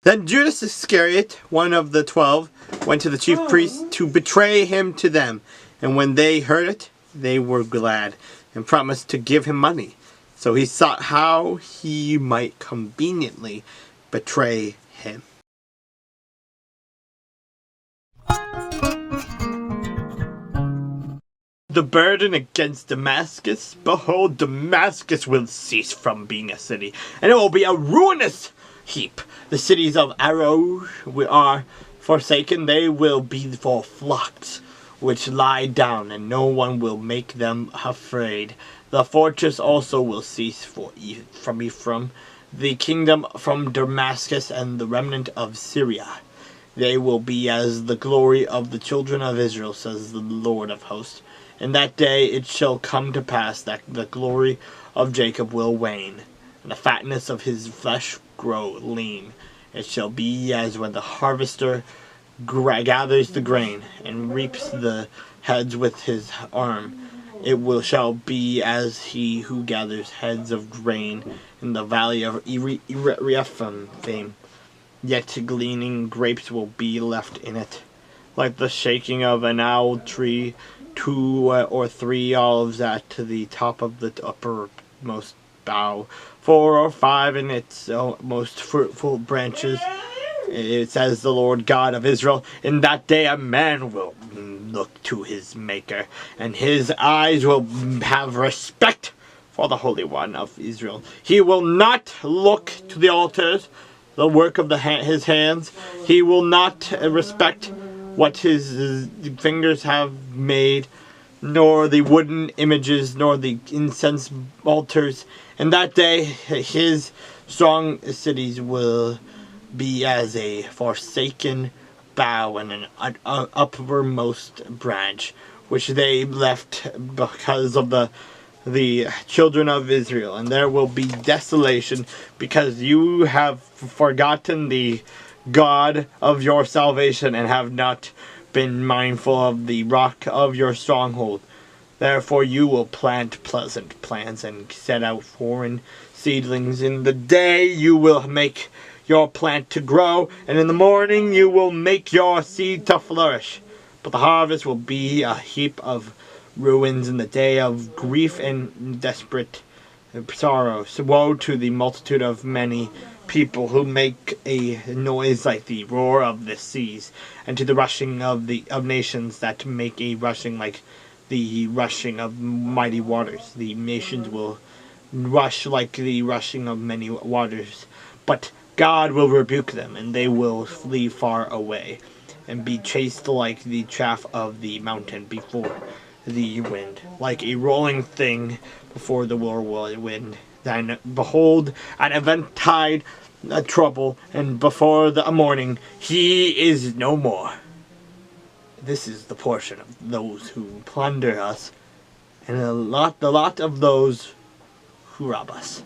Then Judas Iscariot, one of the 12, went to the chief priests to betray him to them. And when they heard it, they were glad, and promised to give him money. So he sought how he might conveniently betray him. The burden against Damascus. Behold, Damascus will cease from being a city, and it will be a ruinous heap. The cities of Aroer are forsaken. They will be for flocks which lie down, and no one will make them afraid. The fortress also will cease from Ephraim, the kingdom from Damascus, and the remnant of Syria. They will be as the glory of the children of Israel, says the Lord of hosts. In that day it shall come to pass that the glory of Jacob will wane, and the fatness of his flesh grow lean. It shall be as when the harvester gathers the grain, and reaps the heads with his arm. Shall be as he who gathers heads of grain in the valley of Rephaim. Yet gleaning grapes will be left in it. Like the shaking of an olive tree, 2 or 3 olives at the top of the uppermost bough, 4 or 5 in its most fruitful branches. It says the Lord God of Israel, in that day a man will look to his Maker, and his eyes will have respect for the Holy One of Israel. He will not look to the altars, the work of his hands. He will not respect what his fingers have made, nor the wooden images, nor the incense altars. In that day his strong cities will be as a forsaken bough and an uppermost branch, which they left because of the children of Israel. And there will be desolation, because you have forgotten the God of your salvation, and have not been mindful of the rock of your stronghold. Therefore you will plant pleasant plants, and set out foreign seedlings. In the day you will make your plant to grow, and in the morning you will make your seed to flourish. But the harvest will be a heap of ruins in the day of grief and desperate sorrow. So woe to the multitude of many people who make a noise like the roar of the seas, and to the rushing of nations that make a rushing like the rushing of mighty waters. The nations will rush like the rushing of many waters, but God will rebuke them, and they will flee far away, and be chased like the chaff of the mountain before the wind, like a rolling thing before the whirlwind. Then behold, an eventide, a trouble, and before the morning he is no more. This is the portion of those who plunder us, and the lot of those who rob us.